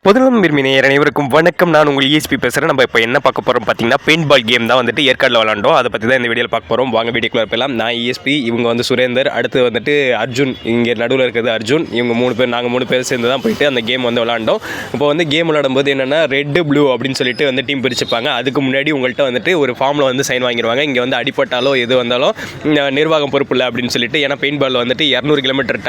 பொதுநலம் விரும்பின அனைவருக்கும் வணக்கம். நான் உங்கள் ESP பேசுகிறேன். நம்ம இப்போ என்ன பார்க்க போகிறோம் பார்த்தீங்கன்னா, பெயிண்ட் பால் கேம் தான் வந்துட்டு ஏற்காடில் விளாண்டோம். அதை பற்றி தான் இந்த வீடியோவில் பார்க்க போகிறோம். வாங்க வீடியோக்குள்ள போகலாம். நான் ESP, இவங்க வந்து சுரேந்தர், அடுத்து வந்துட்டு அர்ஜுன், இங்கே நடுவில் இருக்கிறது அர்ஜுன். இவங்க நாங்கள் மூணு பேர் சேர்ந்து தான் போயிட்டு அந்த கேம் வந்து விளாண்டோம். இப்போ வந்து கேம் விளாடும்போது என்னென்னா ரெட்டு ப்ளூ அப்படின்னு சொல்லிட்டு வந்து டீம் பிரிச்சுப்பாங்க. அதுக்கு முன்னாடி உங்கள்கிட்ட வந்துட்டு ஒரு ஃபார்மில் வந்து சைன் வாங்கிடுவாங்க. இங்கே வந்து அடிப்பட்டாலோ எது வந்தாலும் நிர்வாகம் பொறுப்பு இல்லை அப்படின்னு சொல்லிட்டு. ஏன்னா பெயிண்ட் பால் வந்துட்டு 200 கிலோமீட்டர்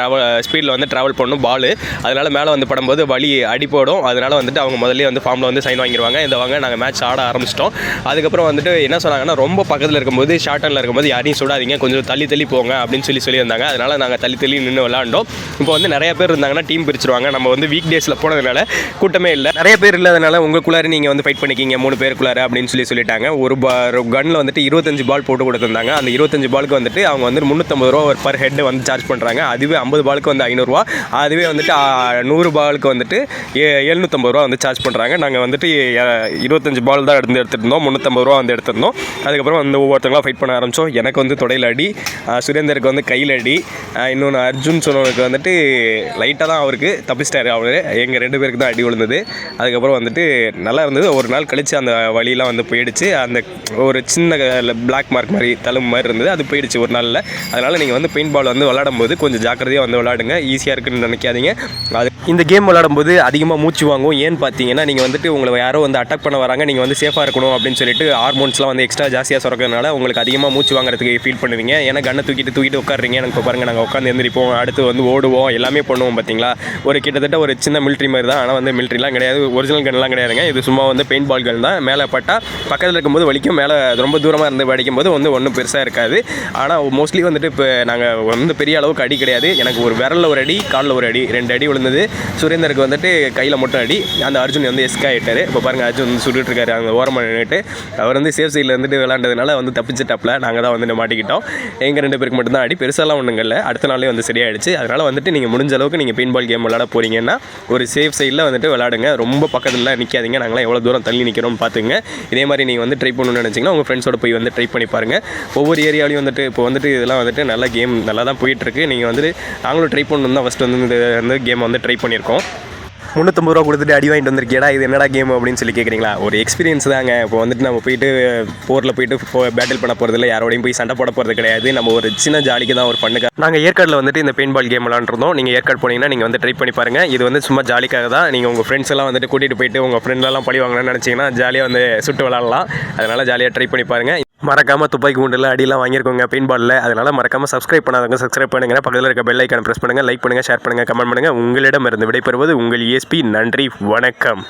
ஸ்பீடில் வந்து ட்ராவல் பண்ணணும் பால். அதனால் மேலே வந்து படும்போது வலி அடிப்படும். அதனால் வந்துட்டு அவங்க முதல்ல வந்து ஃபார்மில் வந்து சைன் வாங்கிடுவாங்க. இந்த வாங்க நாங்கள் மேட்ச் ஆட ஆரம்பிச்சிட்டோம். அதுக்கப்புறம் வந்துட்டு என்ன சொன்னாங்கன்னா, ரொம்ப பக்கத்தில் இருக்கும்போது ஷார்ட் ஹேண்டில் இருக்கும்போது யாரையும் சுடாதீங்க, கொஞ்சம் தள்ளி போங்க அப்படின்னு சொல்லியிருந்தாங்க. அதனால் நாங்கள் தள்ளி நின்று விளாண்டோம். இப்போ வந்து நிறைய பேர் இருந்தாங்கன்னா டீம் பிரிச்சிருவாங்க. நம்ம வந்து வீக் டேஸில் போனதுனால கூட்டமே இல்லை, நிறைய பேர் இல்லாதனால உங்களுக்குள்ளார நீங்கள் வந்து ஃபைட் பண்ணிக்கிங்க 3 பேருக்குள்ளார அப்படின்னு சொல்லிட்டாங்க. ஒரு கன்னில் வந்துட்டு 25 பால் போட்டு கொடுத்துருந்தாங்க. அந்த 25 பாலுக்கு வந்துட்டு அவங்க வந்து 350 ரூபா பர் ஹெட் வந்து சார்ஜ் பண்ணுறாங்க. அதுவே 50 பாலுக்கு வந்து 500 ரூபா, அதுவே வந்துட்டு 100 பாலுக்கு வந்துட்டு 750 ரூபா வந்து சார்ஜ் பண்ணுறாங்க. நாங்கள் வந்துட்டு 25 பால் தான் எடுத்துருந்தோம், 350 ரூபா வந்து எடுத்திருந்தோம். அதுக்கப்புறம் வந்து ஒவ்வொருத்தவங்களாம் ஃபைட் பண்ண ஆரம்பித்தோம். எனக்கு வந்து தொடையில் அடி, சுரேந்தருக்கு வந்து கையில் அடி, இன்னொன்று அர்ஜுன் சொன்னவனுக்கு வந்துட்டு லைட்டாக தான் அவருக்கு தப்பிச்சிட்டாரு. அவர் எங்கள் 2 பேருக்கு தான் அடி விழுந்தது. அதுக்கப்புறம் வந்துட்டு நல்லா இருந்தது. ஒரு நாள் கழித்து அந்த வழியெலாம் வந்து போயிடுச்சு. அந்த ஒரு சின்ன பிளாக் மார்க் மாதிரி தழும்பு மாதிரி இருந்தது, அது போயிடுச்சு ஒரு நாளில். அதனால் நீங்கள் வந்து பெயிண்ட் பால் வந்து விளாடும் போது கொஞ்சம் ஜாக்கிரதையாக வந்து விளாடுங்க. ஈஸியாக இருக்குன்னு நினைக்காதீங்க. அது இந்த கேம் விளாடும்போது அதிகமாக மூச்சு வாங்கும். ஏன்னு பார்த்தீங்கன்னா, நீங்கள் வந்துட்டு உங்களை யாரோ வந்து அட்டாக் பண்ண வராங்க, நீங்கள் வந்து சேஃபாக இருக்கணும் அப்படின்னு சொல்லிட்டு ஹார்மோன்ஸ்லாம் வந்து எக்ஸ்ட்ரா ஜாஸ்தியாக சுரக்கிறதுனால உங்களுக்கு அதிகமாக மூச்சு வாங்குறதுக்கு ஃபீல் பண்ணுவீங்க. ஏன்னா கண்ணை தூக்கிட்டு உட்காருறீங்க. எனக்கு இப்போ பாருங்கள், நாங்கள் உட்காந்து எழுந்திரிப்போம், அடுத்து வந்து ஓடுவோம், எல்லாமே பண்ணுவோம் பார்த்தீங்களா. ஒரு கிட்டத்தட்ட ஒரு சின்ன மிலிட்ரி மாதிரி தான். ஆனால் வந்து மிலிட்ரிலாம் கிடையாது, ஒரிஜினல் கன்லாம் கிடையாதுங்க. இது சும்மா வந்து பெயிண்ட் பால் கன் தான். மேலே பட்டால் பக்கத்தில் இருக்கும்போது வலிக்கும், மேலே ரொம்ப தூரமாக இருந்து வடிக்கும் போது வந்து ஒன்றும் பெருசாக இருக்காது. ஆனால் மோஸ்ட்லி வந்துட்டு இப்போ நாங்கள் வந்து பெரிய அளவுக்கு அடி கிடையாது. எனக்கு ஒரு விரலில் ஒரு அடி, காலில் ஒரு அடி, 2 அடி விழுந்தது. சுரேந்தருக்கு வந்துட்டு கையில் மட்டும் அடி. அந்த அர்ஜுன் வந்து எஸ்கா ஆகிட்டார். இப்போ பாருங்கள், அர்ஜுன் வந்து சுட்டுட்டு இருக்காரு அங்கே ஓரமாக நின்றுட்டு. அவர் வந்து சேஃப் சைடில் வந்துட்டு விளாண்டதுனால வந்து தப்பிச்சிட்டாப்பில். நாங்கள் தான் வந்து மாட்டிக்கிட்டோம். எங்கள் 2 பேருக்கு மட்டும்தான் அடி, பெருசாலாம் ஒன்றுங்க இல்லை. அடுத்த நாளே வந்து சரியாயிடுச்சு. அதனால் வந்துட்டு நீங்கள் முடிஞ்ச அளவுக்கு நீங்கள் பெயிண்ட் பால் கேம் விளாட போகிறீங்கன்னா ஒரு சேஃப் சைடில் வந்துட்டு விளாடுங்க. ரொம்ப பக்கத்தில் நிற்காதீங்க. நாங்களாம் எவ்வளோ தூரம் தள்ளி நிற்கிறோம்னு பார்த்துங்க. இதே மாதிரி நீங்கள் வந்து ட்ரை பண்ணணும்னு நினச்சிங்கன்னா உங்கள் ஃப்ரெண்ட்ஸோட போய் வந்து ட்ரை பண்ணி பாருங்கள். ஒவ்வொரு ஏரியாலையும் வந்துட்டு இப்போ வந்துட்டு இதெல்லாம் வந்துட்டு நல்ல கேம் நல்லா தான் போயிட்டுருக்கு. நீங்கள் வந்துட்டு நாங்களும் ட்ரை பண்ணணும் தான் ஃபஸ்ட்டு வந்து இந்த கேம் வந்து ட்ரை பண்ணியிருக்கோம். 350 ரூபா கொடுத்துட்டு அடி வாங்கிட்டு வந்திருக்கேடா, இது என்னடா கேம் அப்படின்னு சொல்லி கேட்குறீங்களா? ஒரு எக்ஸ்பீரியன்ஸ் தாங்க. இப்போ வந்துட்டு நம்ம போயிட்டு போரில் போயிட்டு பேட்டில் பண்ண போகிறதில்ல, யாரோடையும் போய் சண்டை போட போகிறது கிடையாது. நம்ம ஒரு சின்ன ஜாலிக்கு தான், ஒரு பண்ணுங்க. நாங்கள் ஏற்காடில் வந்துட்டு இந்த பெயிண்ட் பால் கேம் விளாண்டுருந்தோம். நீங்கள் ஏற்காடு போனீங்கன்னா நீங்கள் வந்து ட்ரை பண்ணி பாருங்கள். இது வந்து சும்மா ஜாலிக்காக தான். நீங்கள் உங்கள் ஃப்ரெண்ட்ஸ் எல்லாம் வந்துட்டு கூட்டிகிட்டு போயிட்டு உங்கள் ஃப்ரெண்ட்லாம் பழி வாங்கணும்னு நினச்சிங்கன்னா ஜாலியாக வந்து சுட்டு விளாட்லாம். அதனால் ஜாலியாக ட்ரை பண்ணி பாருங்கள். மறக்காமல் துப்பாக்கி குண்டில் அடியெல்லாம் வாங்கியிருக்கோங்க பெயிண்ட் பாலில். அதனால் மறக்காமல் சப்ஸ்கிரைப் பண்ணாதவங்க சப்ஸ்கிரைப் பண்ணுங்கள். பக்கத்தில் இருக்க பெல் ஐக்கானை ப்ரெஸ் பண்ணுங்கள். லைக் பண்ணுங்கள், ஷேர் பண்ணுங்கள், கமெண்ட் பண்ணுங்கள். உங்களிடம் இருந்து விடைபெறுவது உங்கள் ESP. நன்றி, வணக்கம்.